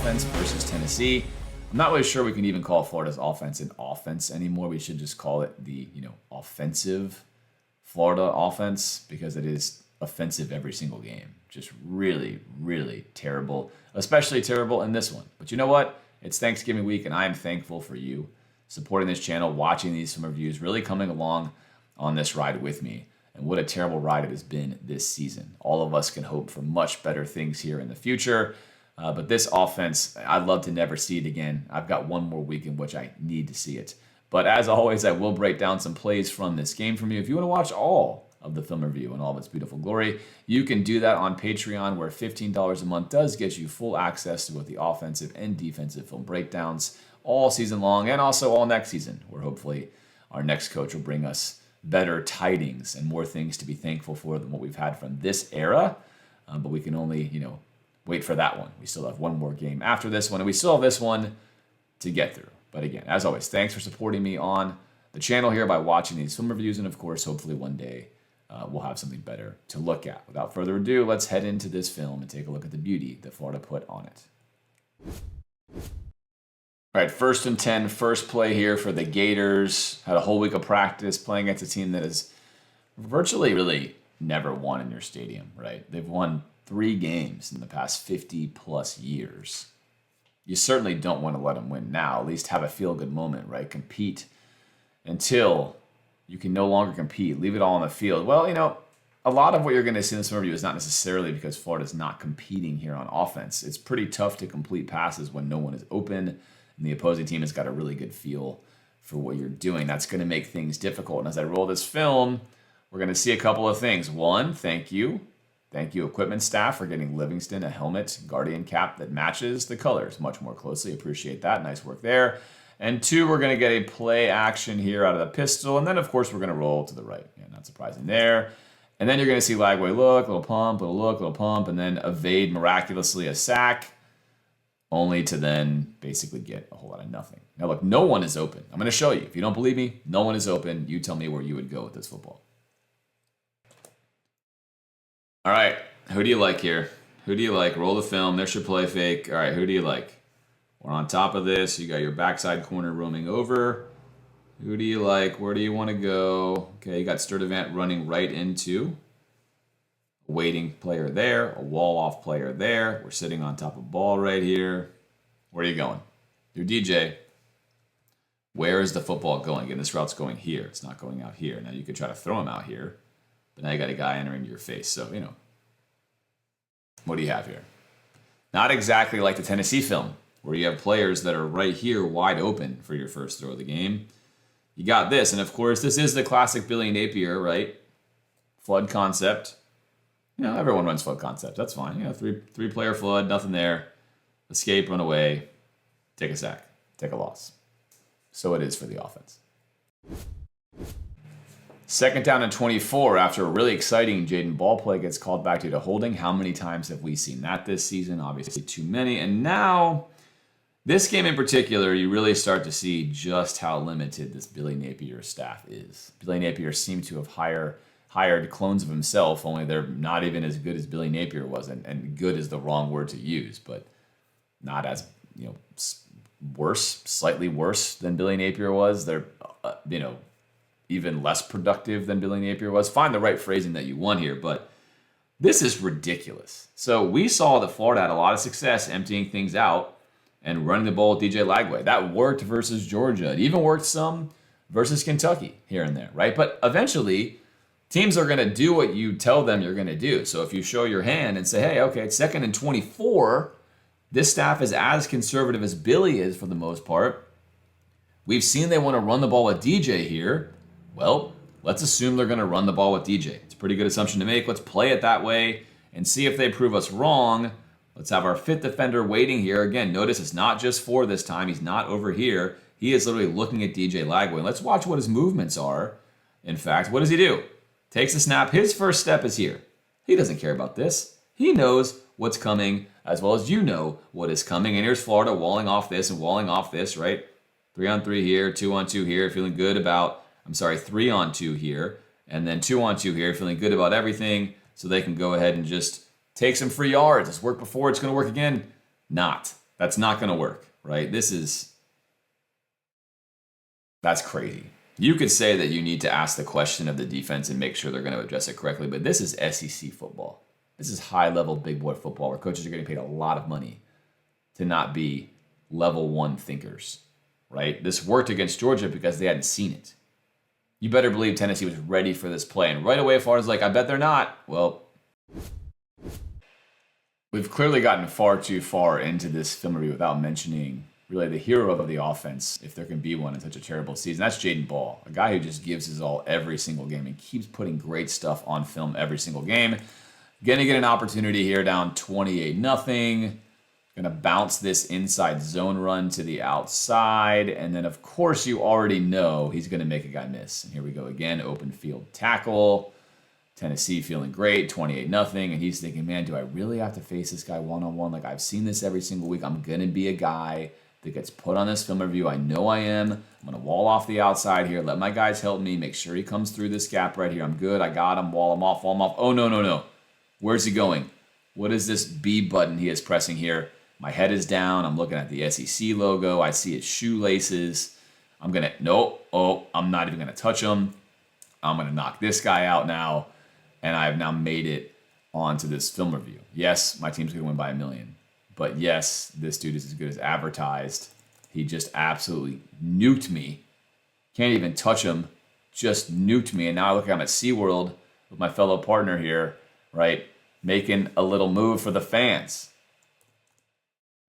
offense versus Tennessee. I'm not really sure we can even call Florida's offense an offense anymore. We should just call it the, offensive Florida offense, because it is offensive every single game. Just really, really terrible, especially terrible in this one. But you know what? It's Thanksgiving week, and I am thankful for you supporting this channel, watching these film reviews, really coming along on this ride with me. And what a terrible ride it has been this season. All of us can hope for much better things here in the future. But this offense, I'd love to never see it again. I've got one more week in which I need to see it. But as always, I will break down some plays from this game from you. If you want to watch all of the film review in all of its beautiful glory, you can do that on Patreon, where $15 a month does get you full access to both the offensive and defensive film breakdowns all season long, and also all next season, where hopefully our next coach will bring us better tidings and more things to be thankful for than what we've had from this era. But we can only, wait for that one. We still have one more game after this one, and we still have this one to get through. But again, as always, thanks for supporting me on the channel here by watching these film reviews, and of course, hopefully one day we'll have something better to look at. Without further ado, let's head into this film and take a look at the beauty that Florida put on it. All right, 1st and 10, first play here for the Gators. Had a whole week of practice playing against a team that has virtually really never won in your stadium, right? They've won 3 games in the past 50 plus years. You certainly don't want to let them win now. At least have a feel-good moment, right? Compete until you can no longer compete. Leave it all on the field. Well, a lot of what you're going to see in this overview is not necessarily because Florida's not competing here on offense. It's pretty tough to complete passes when no one is open, and the opposing team has got a really good feel for what you're doing. That's going to make things difficult. And as I roll this film, we're going to see a couple of things. One, thank you. Thank you, equipment staff, for getting Livingston a helmet Guardian cap that matches the colors much more closely. Appreciate that. Nice work there. And 2, we're going to get a play action here out of the pistol. And then, of course, we're going to roll to the right. Yeah, not surprising there. And then you're going to see Lagway look, little pump, little look, little pump, and then evade miraculously a sack, only to then basically get a whole lot of nothing. Now, look, no one is open. I'm going to show you. If you don't believe me, no one is open. You tell me where you would go with this football. All right, who do you like here? Who do you like? Roll the film. There's your play fake. All right, who do you like? We're on top of this. You got your backside corner roaming over. Who do you like? Where do you want to go? Okay, you got Sturdivant running right into a waiting player there, a wall-off player there. We're sitting on top of ball right here. Where are you going? Your DJ. Where is the football going? Again, this route's going here. It's not going out here. Now, you could try to throw him out here, but now you got a guy entering your face. So, what do you have here? Not exactly like the Tennessee film, where you have players that are right here wide open for your first throw of the game. You got this, and of course, this is the classic Billy Napier, right? Flood concept. Everyone runs flood concept. That's fine. Three-player flood, nothing there. Escape, run away, take a sack, take a loss. So it is for the offense. 2nd down and 24 after a really exciting Jaden ball play gets called back due to holding. How many times have we seen that this season? Obviously too many. And now, this game in particular, you really start to see just how limited this Billy Napier staff is. Billy Napier seemed to have hired clones of himself, only they're not even as good as Billy Napier was. And good is the wrong word to use, but not as, worse, slightly worse than Billy Napier was. They're, even less productive than Billy Napier was. Find the right phrasing that you want here, but this is ridiculous. So we saw that Florida had a lot of success emptying things out and running the ball with DJ Lagway. That worked versus Georgia. It even worked some versus Kentucky here and there, right? But eventually, teams are going to do what you tell them you're going to do. So if you show your hand and say, hey, okay, it's 2nd and 24, this staff is as conservative as Billy is for the most part. We've seen they want to run the ball with DJ here. Well, let's assume they're going to run the ball with DJ. It's a pretty good assumption to make. Let's play it that way and see if they prove us wrong. Let's have our 5th defender waiting here. Again, notice it's not just 4 this time. He's not over here. He is literally looking at DJ Lagway. Let's watch what his movements are. In fact, what does he do? Takes a snap. His first step is here. He doesn't care about this. He knows what's coming as well as you know what is coming. And here's Florida walling off this and walling off this, right? 3-on-3 here, 2-on-2 here, feeling good about 3-on-2 here, and then 2-on-2 here, feeling good about everything, so they can go ahead and just take some free yards. It's worked before, it's going to work again. Not. That's not going to work, right? That's crazy. You could say that you need to ask the question of the defense and make sure they're going to address it correctly, but this is SEC football. This is high-level big boy football where coaches are getting paid a lot of money to not be level one thinkers, right? This worked against Georgia because they hadn't seen it. You better believe Tennessee was ready for this play. And right away, Florida's like, I bet they're not. Well, we've clearly gotten far too far into this film review without mentioning really the hero of the offense, if there can be one in such a terrible season. That's Jaden Ball, a guy who just gives his all every single game and keeps putting great stuff on film every single game. Going to get an opportunity here down 28-0. Going to bounce this inside zone run to the outside. And then, of course, you already know he's going to make a guy miss. And here we go again, open field tackle. Tennessee feeling great, 28-0. And he's thinking, man, do I really have to face this guy one-on-one? Like, I've seen this every single week. I'm going to be a guy that gets put on this film review. I know I am. I'm going to wall off the outside here. Let my guys help me. Make sure he comes through this gap right here. I'm good. I got him. Wall him off. Wall him off. Oh, no. Where's he going? What is this B button he is pressing here? My head is down. I'm looking at the SEC logo. I see his shoelaces. I'm not even going to touch him. I'm going to knock this guy out now. And I have now made it onto this film review. Yes, my team's going to win by 1 million. But yes, this dude is as good as advertised. He just absolutely nuked me. Can't even touch him. Just nuked me. And now I look like I'm at SeaWorld with my fellow partner here, right? Making a little move for the fans.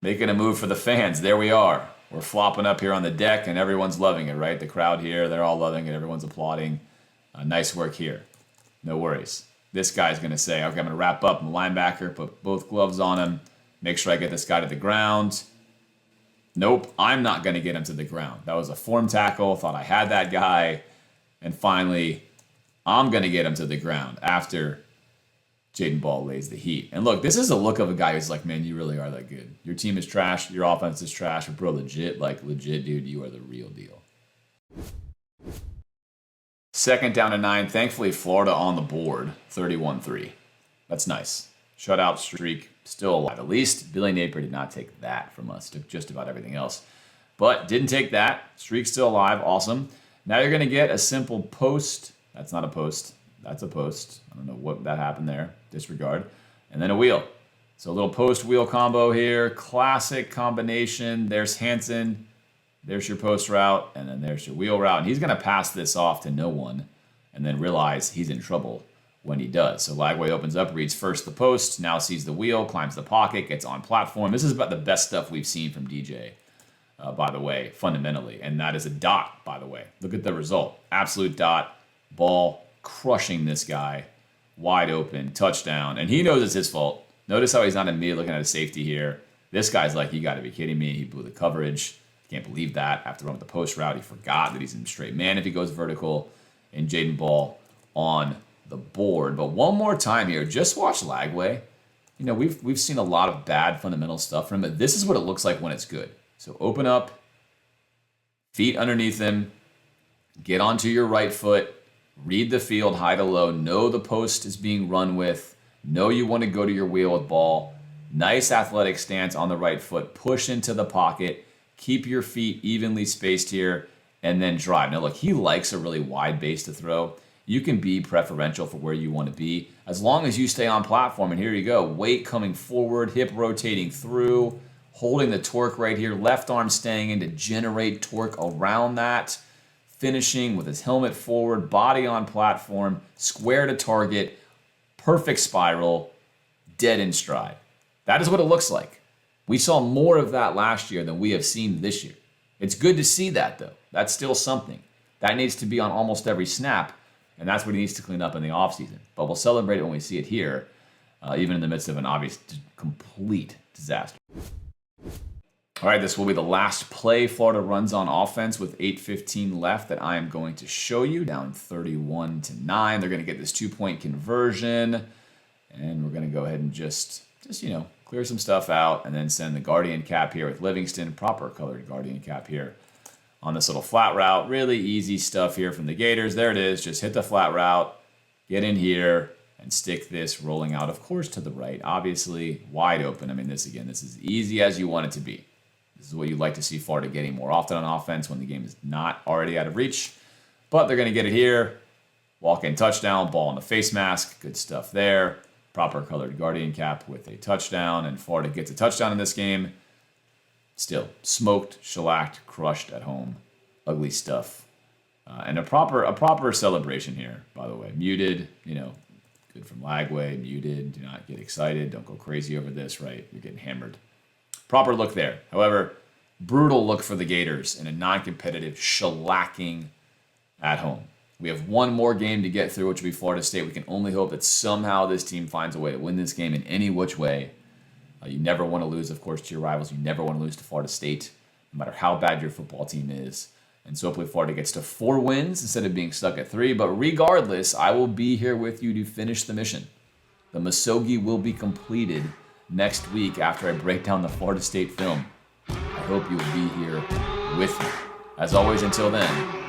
Making a move for the fans. There we are. We're flopping up here on the deck, and everyone's loving it, right? The crowd here, they're all loving it. Everyone's applauding. Nice work here. No worries. This guy's going to say, okay, I'm going to wrap up. I'm a linebacker, put both gloves on him. Make sure I get this guy to the ground. Nope, I'm not going to get him to the ground. That was a form tackle. Thought I had that guy. And finally, I'm going to get him to the ground after Jaden Ball lays the heat. And look, this is a look of a guy who's like, man, you really are that good. Your team is trash. Your offense is trash. But bro, legit, dude, you are the real deal. 2nd down and 9. Thankfully, Florida on the board, 31-3. That's nice. Shutout streak still alive. At least Billy Napier did not take that from us. Took just about everything else. But didn't take that. Streak still alive. Awesome. Now you're going to get a simple post. That's not a post. That's a post. I don't know what that happened there. Disregard. And then a wheel. So a little post-wheel combo here. Classic combination. There's Hansen. There's your post route. And then there's your wheel route. And he's going to pass this off to no one and then realize he's in trouble when he does. So Lagway opens up, reads first the post, now sees the wheel, climbs the pocket, gets on platform. This is about the best stuff we've seen from DJ, by the way, fundamentally. And that is a dot, by the way. Look at the result. Absolute dot. Ball crushing this guy. Wide open. Touchdown. And he knows it's his fault. Notice how he's not immediately looking at his safety here. This guy's like, you got to be kidding me. He blew the coverage. Can't believe that. After running with the post route, he forgot that he's in straight man if he goes vertical. And Jaden Ball on the board. But one more time here, just watch Lagway. You know, we've seen a lot of bad fundamental stuff from him, but this is what it looks like when it's good. So open up, feet underneath him, get onto your right foot, read the field high to low, know the post is being run with, know you want to go to your wheel with ball, nice athletic stance on the right foot, push into the pocket, keep your feet evenly spaced here, and then drive. Now look, he likes a really wide base to throw. You can be preferential for where you want to be as long as you stay on platform. And here you go. Weight coming forward, hip rotating through, holding the torque right here. Left arm staying in to generate torque around that. Finishing with his helmet forward, body on platform, square to target, perfect spiral, dead in stride. That is what it looks like. We saw more of that last year than we have seen this year. It's good to see that, though. That's still something. That needs to be on almost every snap. And that's what he needs to clean up in the offseason. But we'll celebrate it when we see it here, even in the midst of an obvious complete disaster. All right, this will be the last play Florida runs on offense with 8:15 left that I am going to show you. Down 31-9. They're going to get this 2-point conversion. And we're going to go ahead and just clear some stuff out and then send the Guardian cap here with Livingston. Proper colored Guardian cap here on this little flat route. Really easy stuff here from the Gators. There it is. Just hit the flat route, get in here, and stick this rolling out, of course, to the right. Obviously, wide open. I mean, this is easy as you want it to be. This is what you'd like to see Florida getting more often on offense when the game is not already out of reach. But they're going to get it here. Walk-in touchdown, ball in the face mask. Good stuff there. Proper colored guardian cap with a touchdown. And Florida gets a touchdown in this game. Still, smoked, shellacked, crushed at home. Ugly stuff. And a proper celebration here, by the way. Muted, good from Lagway. Muted. Do not get excited. Don't go crazy over this, right? You're getting hammered. Proper look there. However, brutal look for the Gators in a non-competitive shellacking at home. We have one more game to get through, which will be Florida State. We can only hope that somehow this team finds a way to win this game in any which way. You never want to lose, of course, to your rivals. You never want to lose to Florida State, no matter how bad your football team is. And so hopefully Florida gets to 4 wins instead of being stuck at 3. But regardless, I will be here with you to finish the mission. The Misogi will be completed next week after I break down the Florida State film. I hope you will be here with me. As always, until then,